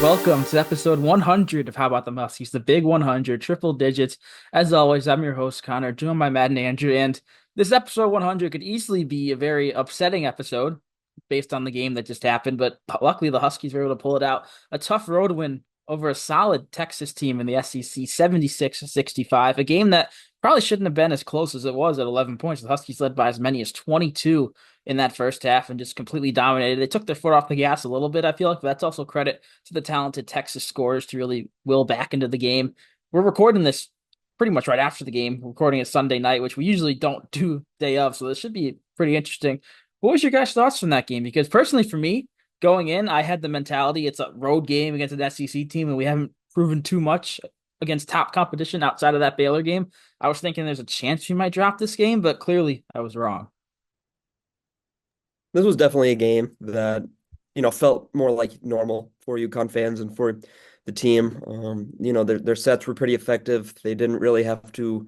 welcome to episode 100 of How About the Huskies, the big 100, triple digits. As always, I'm your host, Connor, joined by Matt and Andrew, and this episode 100 could easily be a very upsetting episode based on the game that just happened, but luckily the Huskies were able to pull it out. A tough road win over a solid Texas team in the SEC, 76-65, a game that probably shouldn't have been as close as it was at 11 points. The Huskies led by as many as 22 in that first half and just completely dominated. They took their foot off the gas a little bit, I feel like, but that's also credit to the talented Texas scorers to really will back into the game. We're recording this pretty much right after the game, recording it Sunday night, which we usually don't do day of, so this should be pretty interesting. What was your guys' thoughts from that game? Because personally, for me, going in, I had the mentality it's a road game against an SEC team, and we haven't proven too much against top competition outside of that Baylor game. I was thinking there's a chance we might drop this game, but clearly I was wrong. This was definitely a game that, felt more like normal for UConn fans and for the team. Their sets were pretty effective. They didn't really have to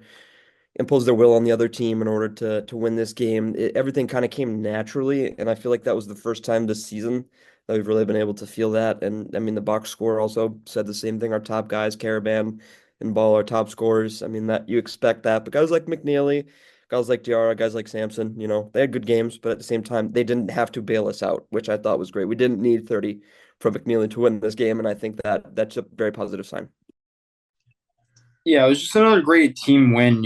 impose their will on the other team in order to win this game. Everything kind of came naturally, and I feel like that was the first time this season that we've really been able to feel that. And I mean, the box score also said the same thing. Our top guys, Karaban and Ball, are top scorers. I mean, that you expect that, but guys like McNeely, guys like Diarra, guys like Sampson, they had good games, but at the same time, they didn't have to bail us out, which I thought was great. We didn't need 30 from McNeely to win this game, and I think that that's a very positive sign. Yeah, it was just another great team win.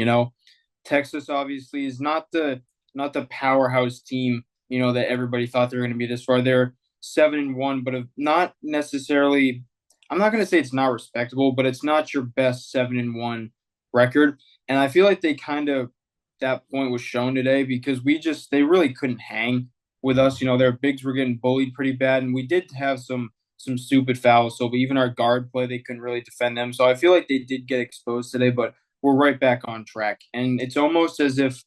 Texas obviously is not the powerhouse team, that everybody thought they were going to be this far. They're 7-1, but have not necessarily. I'm not going to say it's not respectable, but it's not your best 7-1 record. And I feel like they kind of that point was shown today because they really couldn't hang with us. Their bigs were getting bullied pretty bad, and we did have some stupid fouls. So even our guard play, they couldn't really defend them. So I feel like they did get exposed today, but we're right back on track. And it's almost as if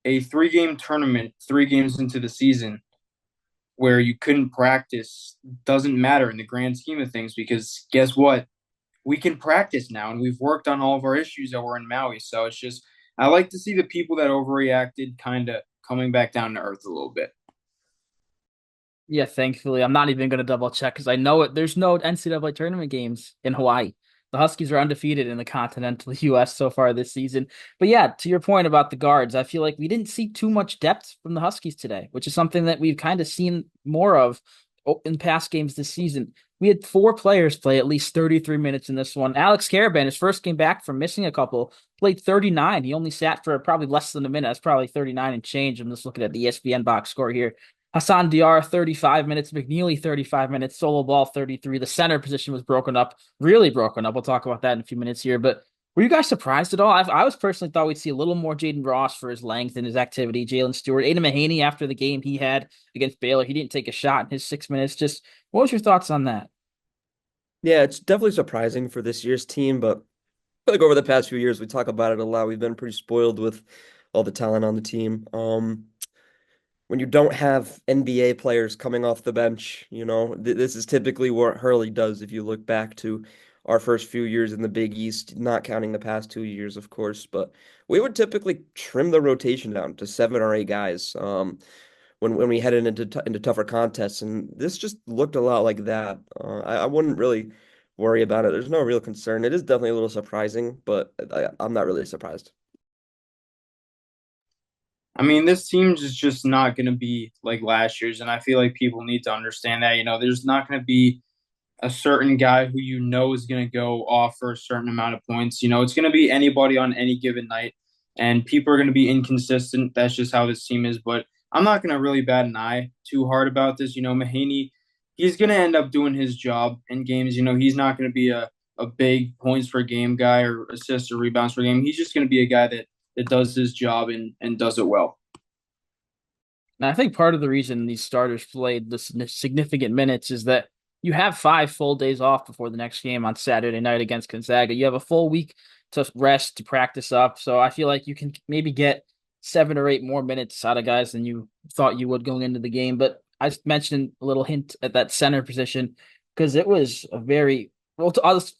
a 3-game tournament, 3 games into the season, where you couldn't practice doesn't matter in the grand scheme of things because guess what? We can practice now and we've worked on all of our issues that were in Maui. So it's just, I like to see the people that overreacted kind of coming back down to earth a little bit. Yeah, thankfully, I'm not even going to double check because I know it. There's no NCAA tournament games in Hawaii. The Huskies are undefeated in the continental US so far this season. But yeah, to your point about the guards, I feel like we didn't see too much depth from the Huskies today, which is something that we've kind of seen more of in past games this season. We had 4 players play at least 33 minutes in this one. Alex Karaban, his first game back from missing a couple, played 39. He only sat for probably less than a minute. That's probably 39 and change. I'm just looking at the ESPN box score here. Hassan Diarra, 35 minutes. McNeely, 35 minutes. Solo Ball, 33. The center position was broken up, really broken up. We'll talk about that in a few minutes here. But were you guys surprised at all? I was personally thought we'd see a little more Jaden Ross for his length and his activity. Jalen Stewart, Aiden Mahaney after the game he had against Baylor. He didn't take a shot in his 6 minutes. Just what was your thoughts on that? Yeah, it's definitely surprising for this year's team, but I feel like over the past few years, we talk about it a lot. We've been pretty spoiled with all the talent on the team. When you don't have NBA players coming off the bench, this is typically what Hurley does if you look back to our first few years in the Big East, not counting the past 2 years, of course, but we would typically trim the rotation down to 7 or 8 guys when we headed into tougher contests, and this just looked a lot like that. I wouldn't really worry about it. There's no real concern. It is definitely a little surprising, but I'm not really surprised. I mean, this team's is just not going to be like last year's, and I feel like people need to understand that. There's not going to be a certain guy who is going to go off for a certain amount of points. It's going to be anybody on any given night, and people are going to be inconsistent. That's just how this team is. But I'm not going to really bat an eye too hard about this. Mahaney, he's going to end up doing his job in games. He's not going to be a big points per game guy or assists or rebounds per game. He's just going to be a guy that does his job and does it well. And I think part of the reason these starters played the significant minutes is that you have 5 full days off before the next game on Saturday night against Gonzaga. You have a full week to rest, to practice up. So I feel like you can maybe get 7 or 8 more minutes out of guys than you thought you would going into the game. But I mentioned a little hint at that center position because it was a very well,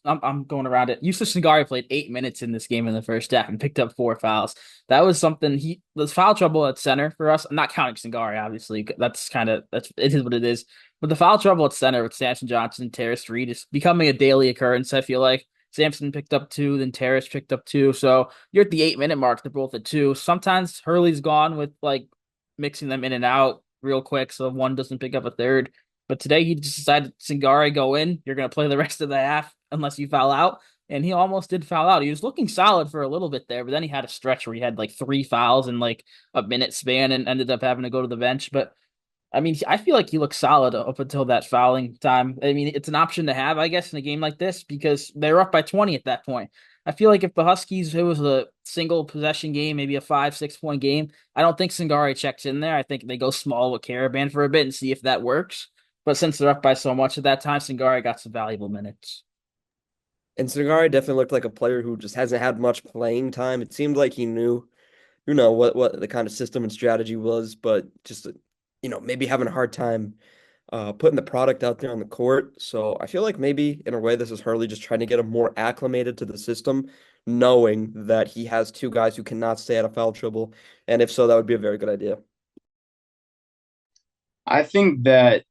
I'm going around it. Yusuf Singari played 8 minutes in this game in the first half and picked up 4 fouls. That was something he was foul trouble at center for us. I'm not counting Singari, obviously. That's it is what it is. But the foul trouble at center with Samson Johnson and Terrace Reed is becoming a daily occurrence. I feel like Samson picked up two, then Terrace picked up two. So you're at the 8 minute mark. They're both at two. Sometimes Hurley's gone with like mixing them in and out real quick, so one doesn't pick up a third. But today he just decided Singare go in. You're gonna play the rest of the half unless you foul out. And he almost did foul out. He was looking solid for a little bit there, but then he had a stretch where he had like 3 fouls in like a minute span and ended up having to go to the bench. But I mean, I feel like he looked solid up until that fouling time. I mean, it's an option to have, I guess, in a game like this because they're up by 20 at that point. I feel like if the Huskies, it was a single possession game, maybe a 5, 6 point game, I don't think Singare checks in there. I think they go small with Karaban for a bit and see if that works. But since they're up by so much at that time, Singare got some valuable minutes. And Singari definitely looked like a player who just hasn't had much playing time. It seemed like he knew, what the kind of system and strategy was, but just, maybe having a hard time putting the product out there on the court. So I feel like maybe in a way this is Hurley just trying to get him more acclimated to the system, knowing that he has two guys who cannot stay out of foul trouble. And if so, that would be a very good idea. I think that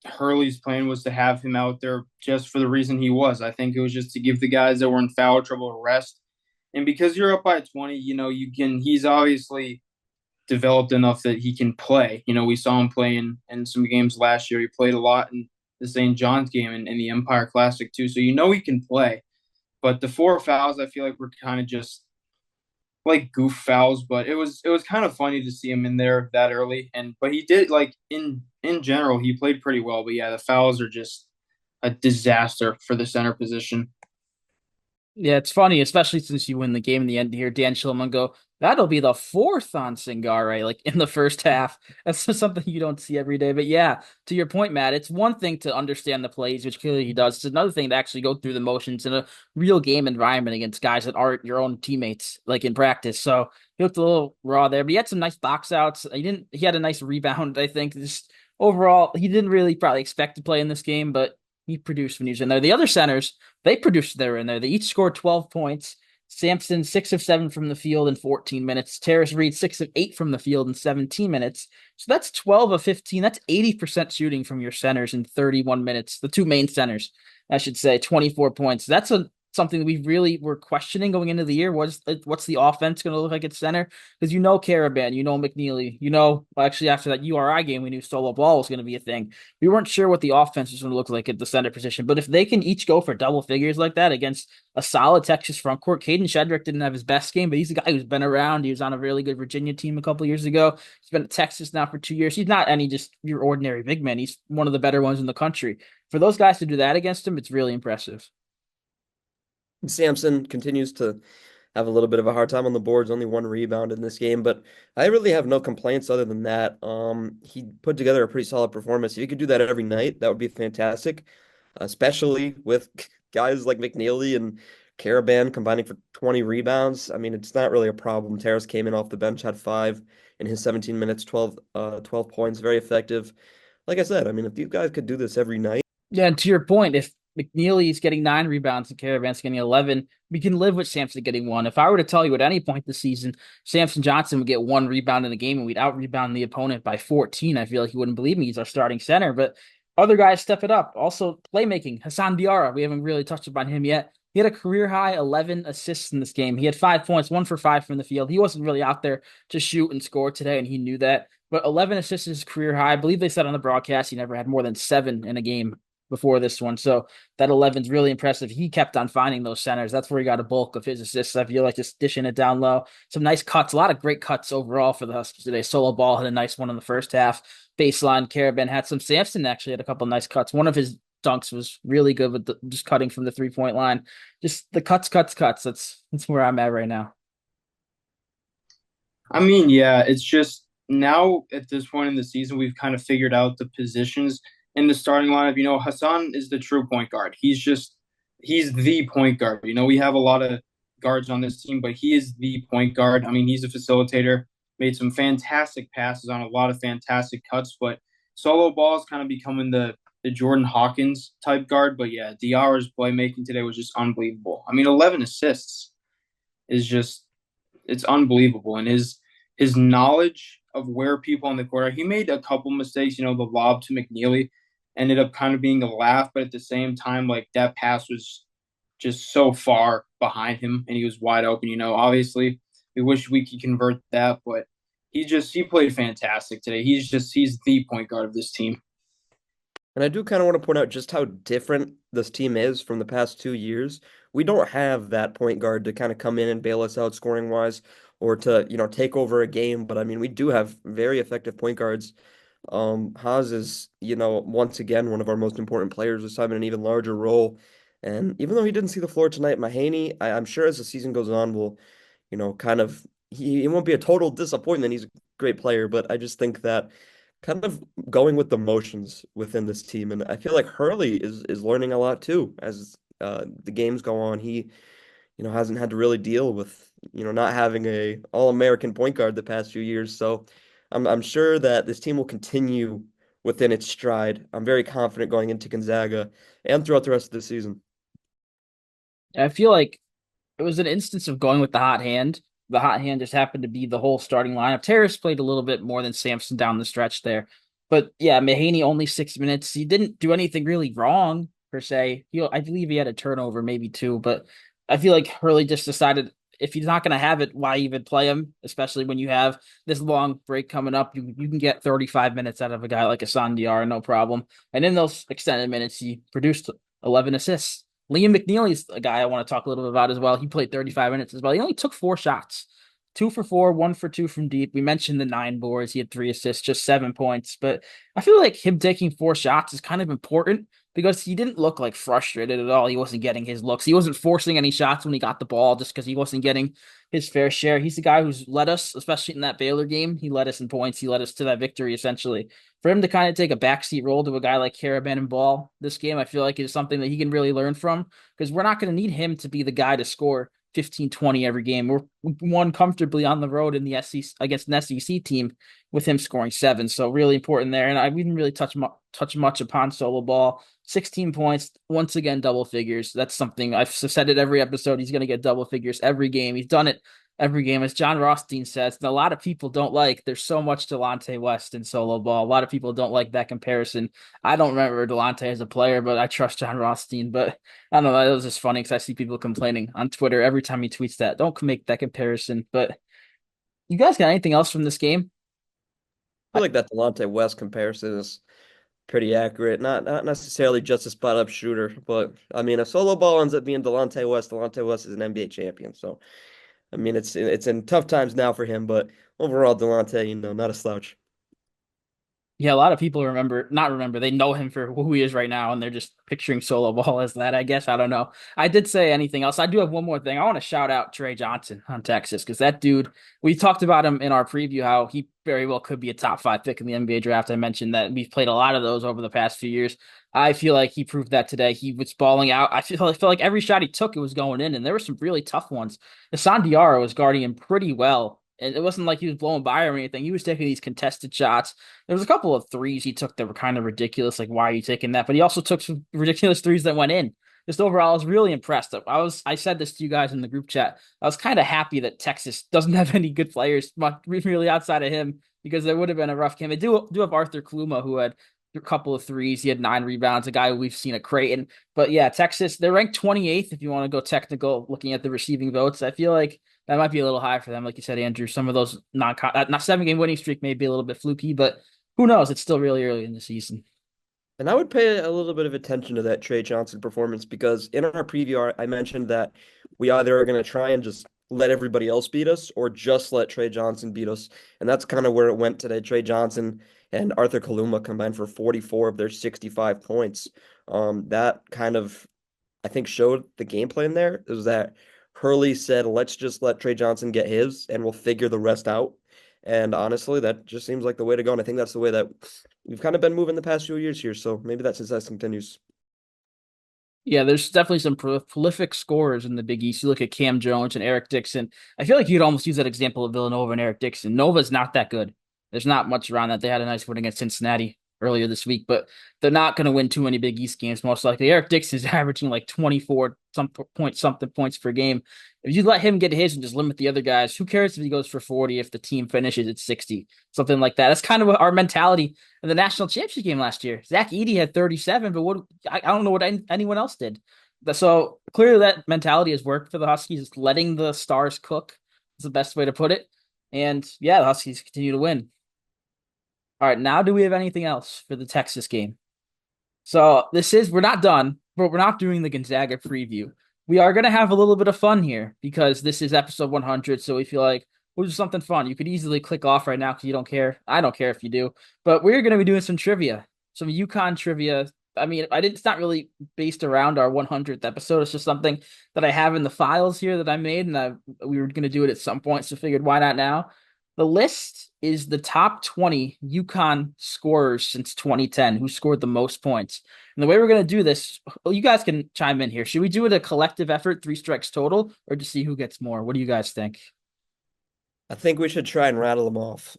Hurley's plan was to have him out there just for the reason he was. I think it was just to give the guys that were in foul trouble a rest. And because you're up by 20, he's obviously developed enough that he can play. We saw him play in some games last year. He played a lot in the St. John's game and in the Empire Classic too. So he can play. But the 4 fouls, I feel like were kind of just like goof fouls, but it was kind of funny to see him in there that early. But he did like in general, he played pretty well. But yeah, the fouls are just a disaster for the center position. Yeah, it's funny, especially since you win the game in the end here. Dan Schillman go, that'll be the fourth on Singare, like in the first half. That's just something you don't see every day. But yeah, to your point, Matt, it's one thing to understand the plays, which clearly he does. It's another thing to actually go through the motions in a real game environment against guys that aren't your own teammates, like in practice. So he looked a little raw there, but he had some nice box outs. He had a nice rebound, I think. Just overall, he didn't really probably expect to play in this game, but he produced when he was in there. The other centers, they produced they were in there. They each scored 12 points. Sampson, 6 of 7 from the field in 14 minutes. Terrace Reed, 6 of 8 from the field in 17 minutes. So that's 12 of 15. That's 80% shooting from your centers in 31 minutes. The two main centers, I should say, 24 points. That's something we really were questioning going into the year. What's the offense going to look like at center? Because Karaban, McNeely, actually after that URI game, we knew solo ball was going to be a thing. We weren't sure what the offense was going to look like at the center position, but if they can each go for double figures like that against a solid Texas front court, Caden Shedrick didn't have his best game, but he's a guy who's been around. He was on a really good Virginia team a couple years ago. He's been at Texas now for 2 years. He's not any just your ordinary big man. He's one of the better ones in the country. For those guys to do that against him, it's really impressive. Samson continues to have a little bit of a hard time on the boards, only one rebound in this game, but I really have no complaints other than that. He put together a pretty solid performance. If he could do that every night, that would be fantastic, especially with guys like McNeely and Karaban combining for 20 rebounds. I mean, it's not really a problem. Terrace came in off the bench, had five in his 17 minutes, 12 points, very effective. Like I said, I mean, if these guys could do this every night. Yeah, and to your point, if McNeely's getting 9 rebounds and Caravan's getting 11, we can live with Samson getting one. If I were to tell you at any point this season, Samson Johnson would get one rebound in the game and we'd out rebound the opponent by 14, I feel like you wouldn't believe me. He's our starting center, but other guys step it up. Also, playmaking. Hassan Diarra, we haven't really touched upon him yet. He had a career high 11 assists in this game. He had 5 points, 1 for 5 from the field. He wasn't really out there to shoot and score today, and he knew that. But 11 assists is his career high. I believe they said on the broadcast he never had more than 7 in a game before this one. So that 11 is really impressive. He kept on finding those centers. That's where he got a bulk of his assists. I feel like just dishing it down low. Some nice cuts, a lot of great cuts overall for the Huskies today. Solo Ball had a nice one in the first half. Baseline, Karaban had some. Samson actually had a couple nice cuts. One of his dunks was really good with just cutting from the 3 point line. Just the cuts. That's where I'm at right now. I mean, yeah, it's just now at this point in the season, we've kind of figured out the positions in the starting lineup. Hassan is the true point guard. He's the point guard. We have a lot of guards on this team, but he is the point guard. I mean, he's a facilitator, made some fantastic passes on a lot of fantastic cuts, but solo ball is kind of becoming the Jordan Hawkins type guard. But yeah, Diarra's playmaking today was just unbelievable. I mean, 11 assists is just it's unbelievable, and his knowledge of where people on the court are. He made a couple mistakes. The lob to McNeely ended up kind of being a laugh, but at the same time, like that pass was just so far behind him, and he was wide open. Obviously, we wish we could convert that, but he played fantastic today. He's the point guard of this team. And I do kind of want to point out just how different this team is from the past 2 years. We don't have that point guard to kind of come in and bail us out scoring wise or to, take over a game. But I mean, we do have very effective point guards. Haas is, once again, one of our most important players this time in an even larger role. And even though he didn't see the floor tonight, Mahaney, I'm sure as the season goes on, will, kind of, he won't be a total disappointment. He's a great player, but I just think that kind of going with the motions within this team. And I feel like Hurley is learning a lot too as the games go on. He, hasn't had to really deal with, not having a all-American point guard the past few years. So I'm sure that this team will continue within its stride. I'm very confident going into Gonzaga and throughout the rest of the season. I feel like it was an instance of going with the hot hand. The hot hand just happened to be the whole starting lineup. Terrace played a little bit more than Sampson down the stretch there. But yeah, Mahaney only 6 minutes. He didn't do anything really wrong per se. I believe he had a turnover, maybe two, but I feel like Hurley just decided if he's not going to have it, why even play him? Especially when you have this long break coming up, you can get 35 minutes out of a guy like Hassan Diarra, no problem. And in those extended minutes, he produced 11 assists. Liam McNeely's a guy I want to talk a little bit about as well. He played 35 minutes as well. He only took 4 shots, 2 for 4, 1 for 2 from deep. We mentioned the 9 boards. He had 3 assists, just 7 points. But I feel like him taking 4 shots is kind of important because he didn't look like frustrated at all. He wasn't getting his looks. He wasn't forcing any shots when he got the ball just because he wasn't getting his fair share. He's the guy who's led us, especially in that Baylor game. He led us in points. He led us to that victory, essentially. For him to kind of take a backseat role to a guy like Karaban and Ball this game, I feel like it is something that he can really learn from because we're not going to need him to be the guy to score 15, 20 every game. We won comfortably on the road in the SEC against an SEC team with him scoring 7. So really important there. And we didn't really touch much upon Solo Ball. 16 points, once again, double figures. That's something I've said it every episode. He's going to get double figures every game. He's done it every game. As John Rothstein says, and a lot of people don't like, there's so much Delonte West in Solo Ball. A lot of people don't like that comparison. I don't remember Delonte as a player, but I trust John Rothstein. But I don't know. That was just funny because I see people complaining on Twitter every time he tweets that. Don't make that comparison. But you guys got anything else from this game? I feel like that Delonte West comparison is pretty accurate. Not necessarily just a spot up shooter, but I mean, if Solo Ball ends up being Delonte West is an NBA champion. So I mean, it's in tough times now for him, but overall, Delonte, not a slouch. Yeah, a lot of people not remember, they know him for who he is right now, and they're just picturing Solo Ball as that, I guess. I don't know. I did say anything else. I do have one more thing. I want to shout out Trey Johnson on Texas because that dude, we talked about him in our preview, how he very well could be a top 5 pick in the NBA draft. I mentioned that we've played a lot of those over the past few years. I feel like he proved that today. He was balling out. I feel like every shot he took, it was going in, and there were some really tough ones. Hassan Diarra was guarding him pretty well. And it wasn't like he was blowing by or anything. He was taking these contested shots. There was a couple of threes he took that were kind of ridiculous. Like, why are you taking that? But he also took some ridiculous threes that went in. Just overall, I was really impressed. I said this to you guys in the group chat. I was kind of happy that Texas doesn't have any good players, really outside of him, because there would have been a rough game. They do have Arthur Kluma, who had a couple of threes. He had 9 rebounds, a guy we've seen at Creighton. But yeah, Texas, they're ranked 28th if you want to go technical, looking at the receiving votes. I feel like that might be a little high for them. Like you said, Andrew, some of those not 7-game winning streak may be a little bit fluky, but who knows? It's still really early in the season. And I would pay a little bit of attention to that Trey Johnson performance because in our preview, I mentioned that we either are going to try and just let everybody else beat us or just let Trey Johnson beat us. And that's kind of where it went today. Trey Johnson and Arthur Kaluma combined for 44 of their 65 points. That kind of, I think, showed the game plan there. Is that Hurley said, let's just let Trey Johnson get his and we'll figure the rest out. And honestly, that just seems like the way to go. And I think that's the way that we've kind of been moving the past few years here. So maybe that success continues. Yeah, there's definitely some prolific scorers in the Big East. You look at Cam Jones and Eric Dixon. I feel like you'd almost use that example of Villanova and Eric Dixon. Nova's not that good. There's not much around that. They had a nice win against Cincinnati. earlier this week, but they're not going to win too many Big East games, most likely. Eric Dixon's averaging like 24 something points per game. If you let him get his and just limit the other guys, who cares if he goes for 40 if the team finishes at 60, something like that. That's kind of what our mentality in the national championship game last year. Zach Edey had 37, but I don't know what anyone else did. So clearly that mentality has worked for the Huskies. It's letting the stars cook is the best way to put it. And yeah, the Huskies continue to win. All right, now do we have anything else for the Texas game? So we're not done, but we're not doing the Gonzaga preview. We are going to have a little bit of fun here because this is episode 100. So we feel like we'll do something fun. You could easily click off right now because you don't care. I don't care if you do, but we're going to be doing some trivia, some UConn trivia. I mean, it's not really based around our 100th episode. It's just something that I have in the files here that I made, and we were going to do it at some point. So figured why not now? The list is the top 20 UConn scorers since 2010 who scored the most points. And the way we're going to do this, well, you guys can chime in here. Should we do it a collective effort, 3 strikes total, or just see who gets more? What do you guys think? I think we should try and rattle them off.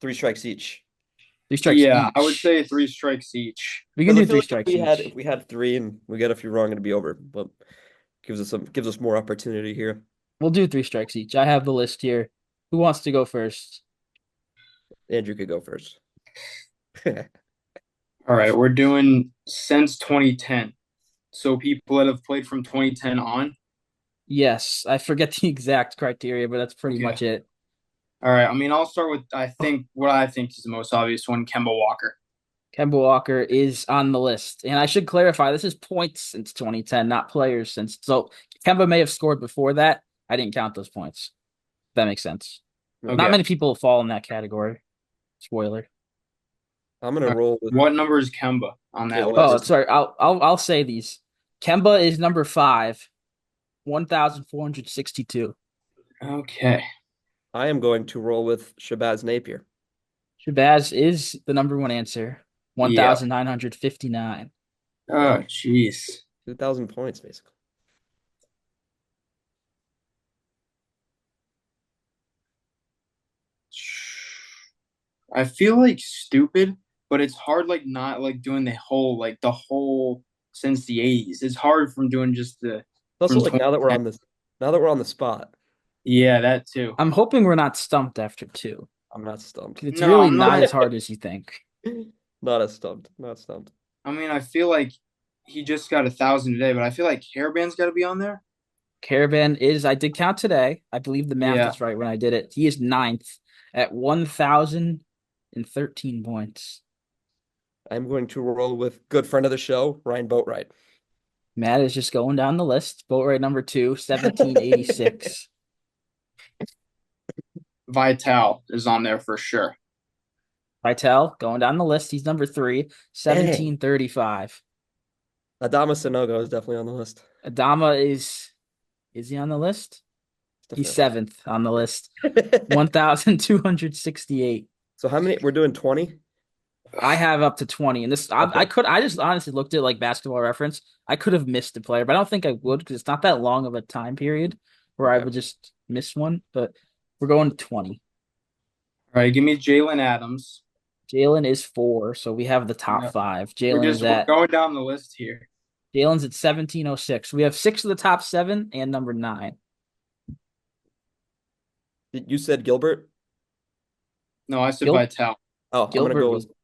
3 strikes each. 3 strikes Yeah, I would each. say 3 strikes each. We can Because I do feel three like if strikes we had each. if we had three and we get a few wrong, it'd be over. But gives us more opportunity here. We'll do 3 strikes each. I have the list here. Who wants to go first? Andrew could go first. All right, we're doing since 2010. So people that have played from 2010 on. Yes, I forget the exact criteria, but that's pretty Okay. much it. All right. I mean, I'll start with what I think is the most obvious one, Kemba Walker. Kemba Walker is on the list. And I should clarify, this is points since 2010, not players since. So Kemba may have scored before that. I didn't count those points. If that makes sense. Not Okay. many people fall in that category. Spoiler. I'm gonna All right. roll with What number is Kemba on that Jalen Oh, list? Anderson. sorry. I'll say these. Kemba is number 5, 1,462. Okay. I am going to roll with Shabazz Napier. Shabazz is the number one answer, Yep. 1,959. Oh, jeez. 2,000 points, basically. I feel like stupid, but it's hard like not like doing the whole since the 80s. It's hard from doing just the It's also from like 2010. now that we're on the spot, Yeah, that too. I'm hoping we're not stumped after 2. I'm not stumped. 'Cause it's No, really I'm not not. as hard as you think. Not as stumped. Not stumped. I mean, I feel like he just got 1,000 today, but I feel like Caravan's got to be on there. Caravan I did count today. I believe the math Yeah. is right when I did it. He is ninth at 1,013 points. I'm going to roll with good friend of the show, Ryan Boatwright. Matt is just going down the list. Boatwright number 2, 1,786. Vital is on there for sure. Vitale going down the list. He's number 3, 1,735. Adama Sanogo is definitely on the list. Adama is he on the list? He's Definitely. 7th on the list. 1,268. So how many? We're doing 20? I have up to 20, and Okay. I just honestly looked at like Basketball Reference. I could have missed a player, but I don't think I would because it's not that long of a time period where I Okay. would just miss one. But we're going to 20. All right, give me Jalen Adams. Jalen is 4, so we have the top Yeah. 5. We're going down the list here. Jalen's at 1,706. We have 6 of the top 7 and number 9. You said Gilbert? No, I said Gil- Vital. Oh, I'm gonna Gilbert go was. with.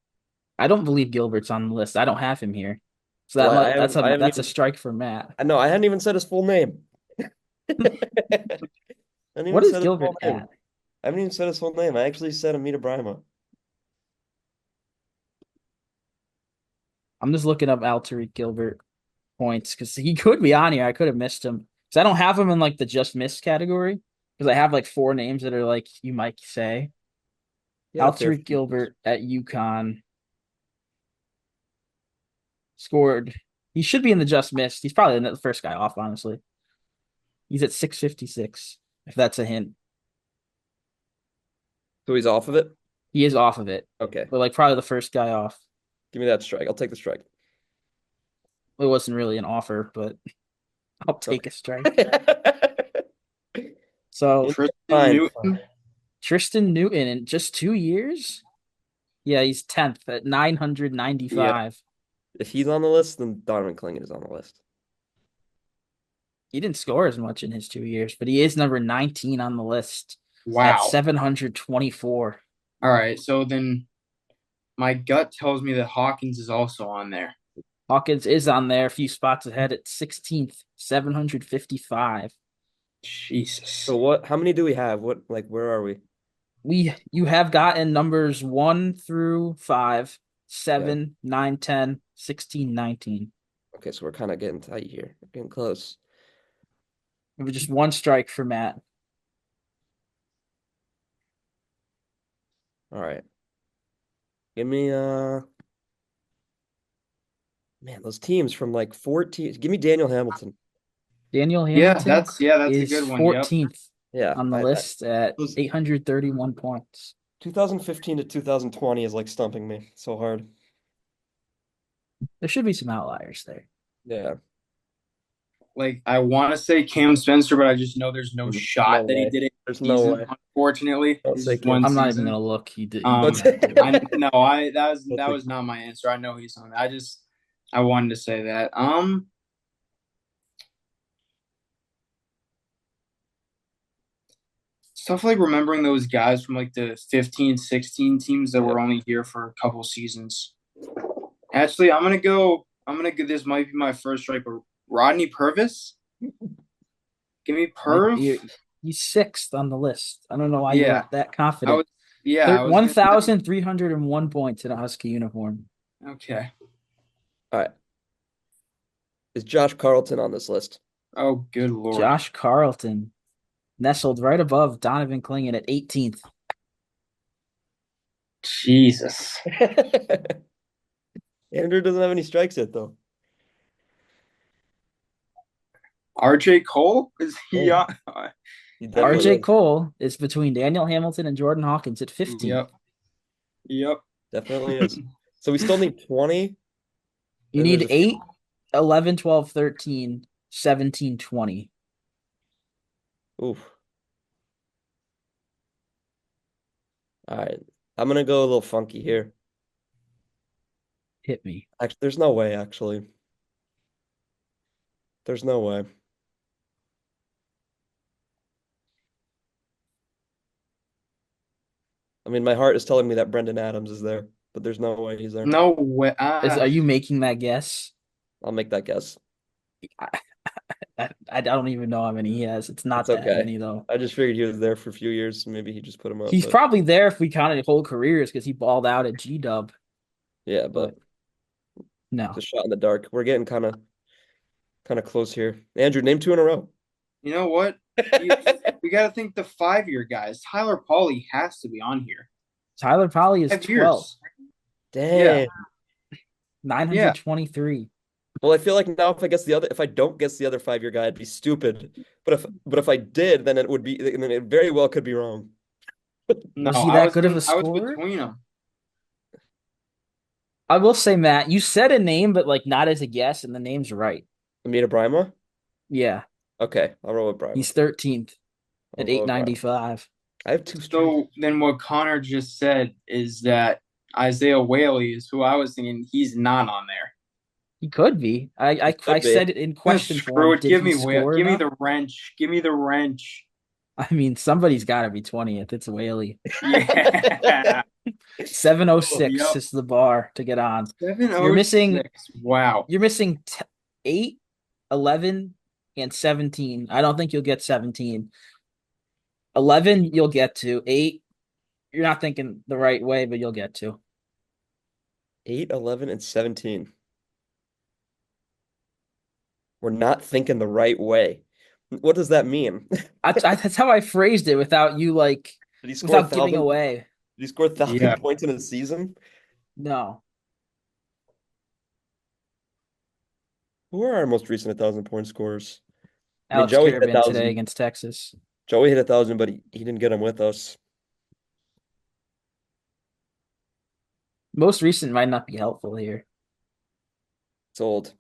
I don't believe Gilbert's on the list. I don't have him here, so Well, I haven't that's a even. strike for Matt. I know I hadn't even said his full name. I hadn't What even is said his Gilbert full name. at? I haven't even said his full name. I actually said Amita Brima. I'm just looking up Tariq Gilbert points because he could be on here. I could have missed him because I don't have him in like the just missed category because I have like 4 names that are like you might say. Yeah, fair. Tariq Gilbert at UConn scored. He should be in the just missed. He's probably the first guy off, honestly. He's at 656, if that's a hint. So he's off of it? He is off of it, Okay. but like probably the first guy off. Give me that strike. I'll take the strike. It wasn't really an offer, but I'll take Okay. a strike. So Tristan Fine. Newton. Tristan Newton in just 2 years? Yeah, he's 10th at Yeah. 995. If he's on the list, then Donovan Clingan is on the list. He didn't score as much in his 2 years, but he is number 19 on the list at Wow. 724. All right. So then my gut tells me that Hawkins is also on there. Hawkins is on there, a few spots ahead at 16th, 755. Jesus. So what? How many do we have? What like where are we? You have gotten numbers 1 through 5, Yeah. 7, 9, 10, 16, 19. Okay, so we're kind of getting tight here. We're getting close. It was just one strike for Matt. All right. Give me man, those teams from like 14. Give me Daniel Hamilton. Daniel Yeah, Hamilton that's a is good one. Yep. 14th Yeah, on the I list at those 831 points. 2015 to 2020 is like stumping me so hard. There should be some outliers there. Yeah. Like I want to say Cam Spencer, but I just know there's no No shot that he way. did it There's this no season. way. Unfortunately, Don't it's say just Cam one I'm not even season. gonna look. He didn't Um, have to. I no, I Don't that say was not my answer. I know he's on. I wanted to say that. Stuff like remembering those guys from like the 15, 16 teams that Yep. were only here for a couple seasons. Actually, I'm gonna go. I'm gonna give this might be my first strike, but Rodney Purvis. Give me Perv. He's sixth on the list. I don't know why Yeah, you're that I confident. was. Yeah, I was gonna say. 1,301 points in a Husky uniform. Okay. All right. Is Josh Carlton on this list? Oh, good lord. Josh Carlton nestled right above Donovan Clingan at 18th. Jesus. Andrew doesn't have any strikes yet, though. RJ Cole is he Oh, on? he definitely RJ I is. Cole is between Daniel Hamilton and Jordan Hawkins at 15th. Yep. Yep. Definitely is. So we still need 20. You Then there's need a few. 8, 11, 12, 13, 17, 20. Oof. All right. I'm gonna go a little funky here. Hit me. Actually, there's no way, actually. There's no way. I mean, my heart is telling me that Brendan Adams is there, but there's no way he's there. No way. Are you making that guess? I'll make that guess. I don't even know how many he has. It's It's not that okay. many though. I just figured he was there for a few years, so maybe he just put him up. He's But probably there if we counted whole careers because he balled out at G Dub, yeah, but but no. it's a shot in the dark. We're getting kind of close here. Andrew, name two in a row. You know what? We got to think the 5 year guys. Tyler Pauly has to be on here. Tyler Polley is 12, 5 years. Yeah. Dang. Yeah. 923. Well, I feel like now if I don't guess the other 5 year guy, I'd be stupid. But if I did, then it very well could be wrong. No, Was he that good of a I was scorer? between them. I will say, Matt, you said a name, but like not as a guess, and the name's right. Amita Brima? Yeah, Okay, I'll roll with Brima. he's 13th I'll at roll with Brima. 895. I have two strikes. So then what Connor just said is that Isaiah Whaley is who I was thinking he's not on there. He could be. I Could be. said it in question Screw form. it. Did he score Give me enough? the wrench. Give me the wrench. I mean, somebody's got to be 20th. It's Whaley. Yeah. 706 Yep. is the bar to get on. You're 706. missing. Wow. You're missing 8, 11, and 17. I don't think you'll get 17. 11, you'll get to. 8, you're not thinking the right way, but you'll get to. 8, 11, and 17. We're not thinking the right way. What does that mean? That's how I phrased it without you Did he score a without giving thousand? away. Did he score 1,000 Yeah. points in a season? No. Who are our most recent 1,000 point scorers? I mean, Alex Joey hit a Karaban today 1,000. against Texas. Joey hit 1,000, but he didn't get him with us. Most recent might not be helpful here. It's old.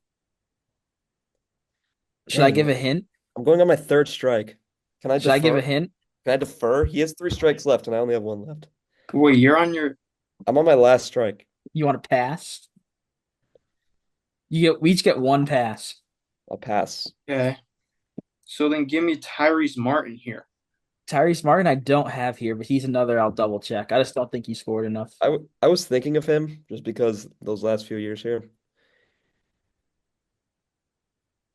Should I Dang, give man. a hint? I'm going on my third strike. Can I Should I give defer? a hint? Can I defer? He has 3 strikes left, and I only have 1 left. Wait, you're on your. I'm on my last strike. You want to pass? We each get one pass. I'll pass. Okay. So then give me Tyrese Martin here. Tyrese Martin, I don't have here, but he's another I'll double check. I just don't think he scored enough. I was thinking of him just because those last few years here.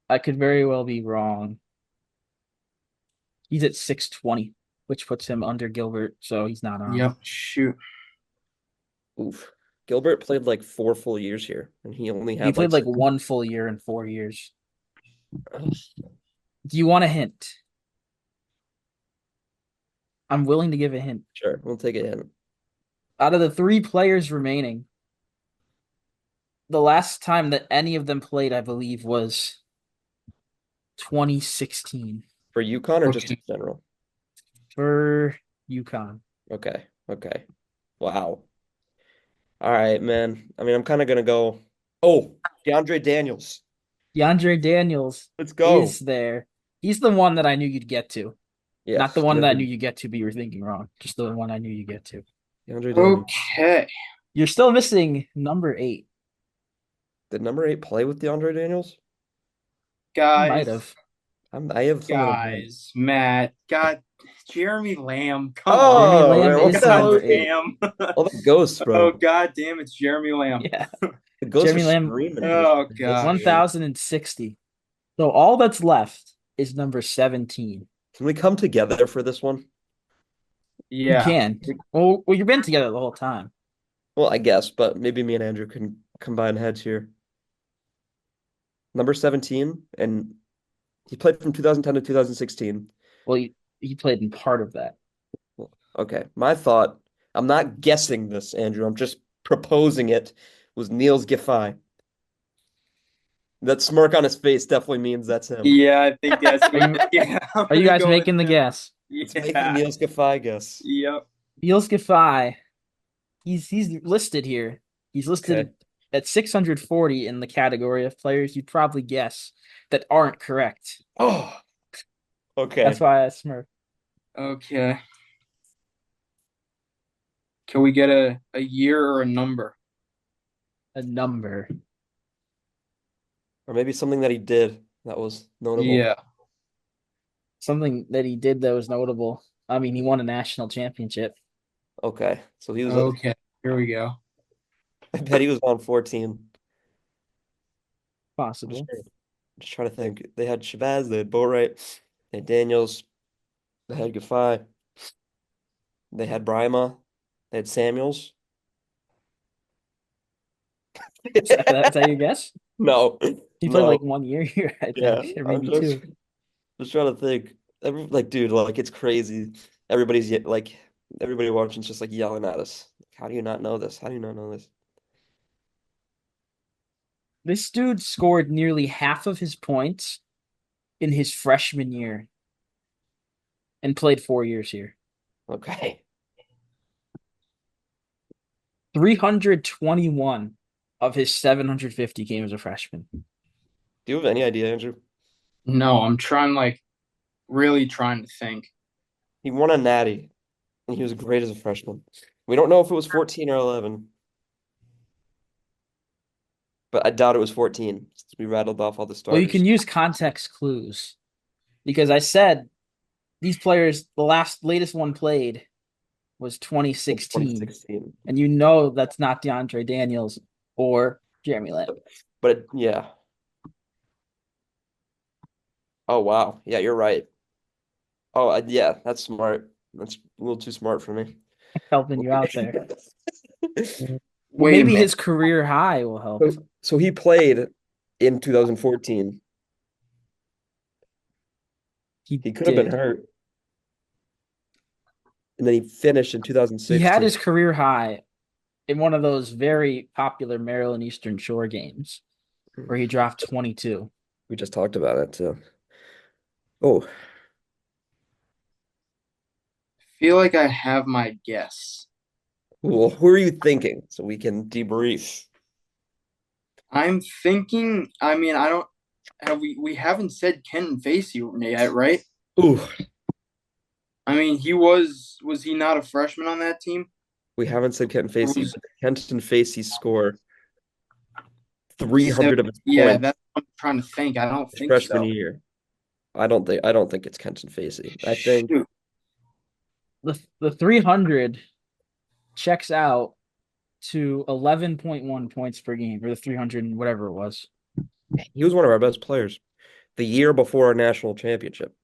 I could very well be wrong. He's at 620, which puts him under Gilbert, so he's not on. Yep. Shoot. Oof. Gilbert played like 4 full years here, and he only He had played like like one full year in 4 years. Do you want a hint? I'm willing to give a hint. sure, we'll take a hint. Out of the three players remaining, the last time that any of them played, I believe, was 2016 For UConn or just in Okay. general? for UConn. Okay. Okay. Wow. All right, man. I mean, I'm kind of gonna go. Oh, DeAndre Daniels. DeAndre Daniels Let's is go. there. He's the one that I knew you'd get to. Not the Yes, one that I knew you'd get to, but you were thinking wrong. Just the one I knew you'd get to. DeAndre Daniels. Okay. You're still missing number 8. Did number 8 play with DeAndre Daniels? He might Guys. have. I have someone in mind. Guys. Matt. God. Jeremy Lamb. Come Jeremy on. Oh Lamb man, what is the hell God number is 8. damn. all the ghosts, Oh, bro? God damn. It's Jeremy Lamb. Yeah. The ghosts are Jeremy Lamb, screaming for Oh, this gosh. game. 1060. So all that's left is number 17. Can we come together for this one? You Yeah. can. Well, you've been together the whole time. Well, I guess, but maybe me and Andrew can combine heads here. Number 17, and he played from 2010 to 2016. Well, he played in part of that. Okay, my thought, I'm not guessing this, Andrew. I'm just proposing it, was Niels Giffey. That smirk on his face definitely means that's him. Yeah, I think that's Are you yeah, I'm are you gonna guys go with making the him. guess? Let's make the Yeah. Niels Giffey guess. Yep. Niels Giffey, he's listed here. He's Okay. listed at 640 in the category of players you'd probably guess that aren't correct. Oh, That's okay. why I smirk. Okay. Can we get a year or a number? A number. Or maybe something that he did that was notable. Yeah. Something that he did that was notable. I mean, he won a national championship, Okay. So he was Okay. Here we go. I bet he was on 14. I'm just, possible. just trying to think. They had Shabazz, they had Boatwright, they had Daniels, they had Giffey, they had Brima, they had Samuels. That's how you guess? No, He played no. like 1 year here, I Yeah, think, or I'm maybe two. just trying to think. Like, dude, like it's crazy. Like everybody watching's just like yelling at us. How do you not know this? How do you not know this? This dude scored nearly half of his points in his freshman year and played 4 years here. Okay. 321 of his 750 came as a freshman. Do you have any idea, Andrew? No, I'm trying really trying to think. He won a natty and he was great as a freshman. We don't know if it was 14 or 11, but I doubt it was 14 since we rattled off all the Well, you starters. can use context clues because I said these players, the latest one played was It's 2016, 2016. and you know that's not DeAndre Daniels or Jeremy Lamb. Yeah. Oh wow. Yeah, you're right. Oh yeah, that's smart. That's a little too smart for me. Helping you out there. Well, Wait a maybe minute. his career high will help. So he played in 2014. He He could have been did. hurt. And then he finished in He had 2016. his career high in one of those very popular Maryland Eastern Shore games where he dropped 22. We just talked about it too. Oh, Feel like I have my guess. well, who are you thinking so we can debrief? I'm thinking, I mean, I don't have we haven't said Kenton Facey yet, right? Ooh, I mean, he was he not a freshman on that team? We haven't said Kenton It Facey. was Kenton Facey score 300 of his yeah, points that's what I'm trying to think. I don't his think freshman so. year. I don't think it's Kenton Facey. I think Shoot. The 300 checks out to 11.1 points per game, or the 300 and whatever it was. he was one of our best players the year before our national championship,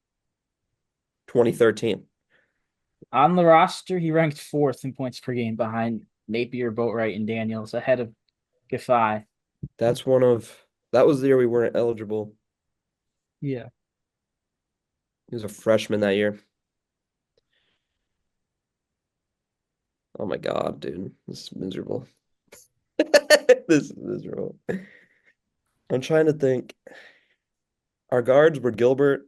2013. On the roster, he ranked fourth in points per game behind Napier, Boatwright, and Daniels, ahead of Giffey. That was the year we weren't eligible. Yeah. He was a freshman that year. Oh my God, dude. This is miserable. This is miserable. I'm trying to think. Our guards were Gilbert.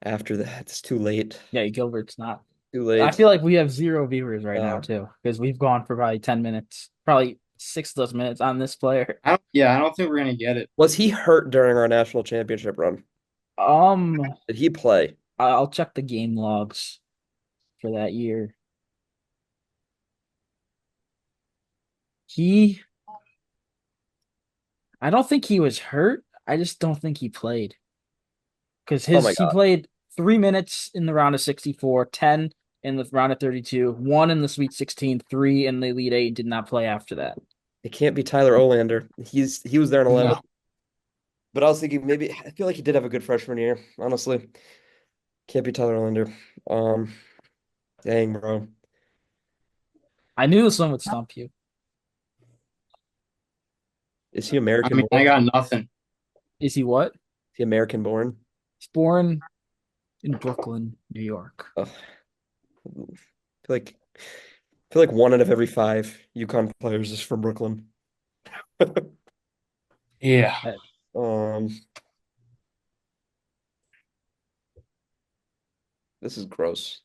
After that, it's too late. Yeah, Gilbert's not. Too I late. feel like we have zero viewers right now, Uh, too, because we've gone for probably 10 minutes, probably 6 of those minutes on this player. I don't think we're gonna get it. was he hurt during our national championship run? Um, Did he play? I'll check the game logs for that year. He, I don't think he was hurt. I just don't think he played because Oh my he God. played 3 minutes in the round of 64, 10 in the round of 32, one in the Sweet 16, three in the Elite Eight, did not play after that. It can't be Tyler Olander. He was there in 11. No, But I was thinking maybe I feel like he did have a good freshman year, honestly. Can't be Tyler Olander. Um, dang, bro. I knew this one would stump you. Is he I American mean, I born? got nothing. Is he what? Is he American born? He's born in Brooklyn, New York. Ugh. I feel like one out of every five UConn players is from Brooklyn. Yeah. Um, this is gross.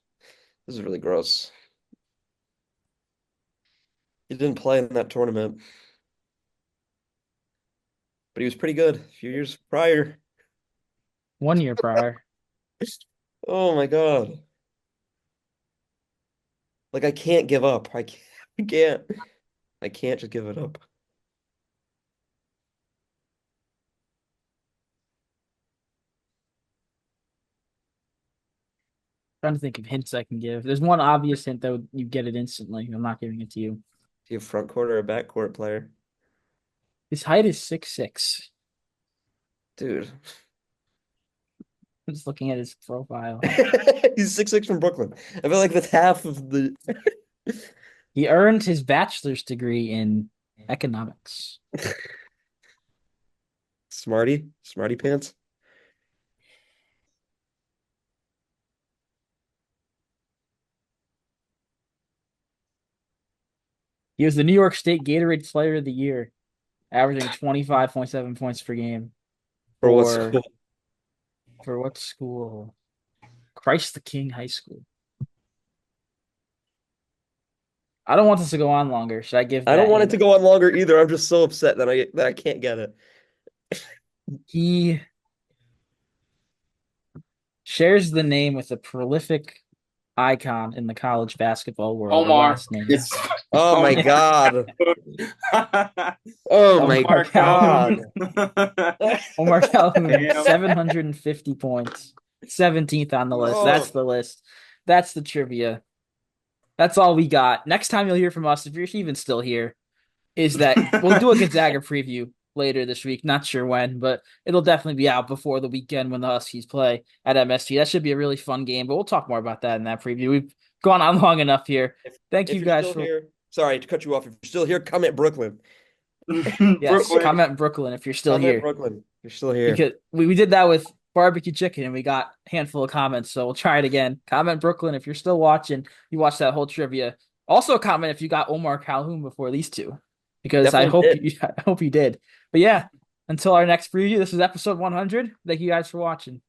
This is really gross. He didn't play in that tournament, but he was pretty good a few years prior. 1 year prior. Oh my God. Like I can't give up. I can't. I can't just give it up. Trying to think of hints I can give. There's one obvious hint that you get it instantly. I'm not giving it to you. Is he a front court or a back court player? His height is 6'6". Dude. I'm just looking at his profile. He's 6'6" from Brooklyn. I feel like that's half of the He earned his bachelor's degree in economics. Smarty pants. He was the New York State Gatorade Player of the Year, averaging 25.7 points per game. For what For school? for what school? Christ the King High School. I don't want this to go on longer. Should I give I don't that want it hint? to go on longer either. I'm just so upset that I can't get it. He shares the name with a prolific icon in the college basketball world. The Omar. last name. It's Oh my Omar. God. Oh my Omar God. Calhoun. Omar Calhoun, Damn. 750 points. 17th on the list. That's Oh. the list. That's the trivia. That's all we got. Next time you'll hear from us, if you're even still here, is that we'll do a Gonzaga preview later this week. Not sure when, but it'll definitely be out before the weekend when the Huskies play at MSG. That should be a really fun game, but we'll talk more about that in that preview. We've gone on long enough here. Thank If you you're guys still for here, sorry to cut you off. If you're still here, comment Brooklyn. yes, Brooklyn. comment Brooklyn if you're still Comment here. Brooklyn. You're still here. Because we did that with barbecue chicken and we got a handful of comments, so we'll try it again. Comment Brooklyn if you're still watching. You watched that whole trivia. Also comment if you got Omar Calhoun before these two, because Definitely I hope you did. But yeah, until our next preview, this is episode 100. Thank you guys for watching.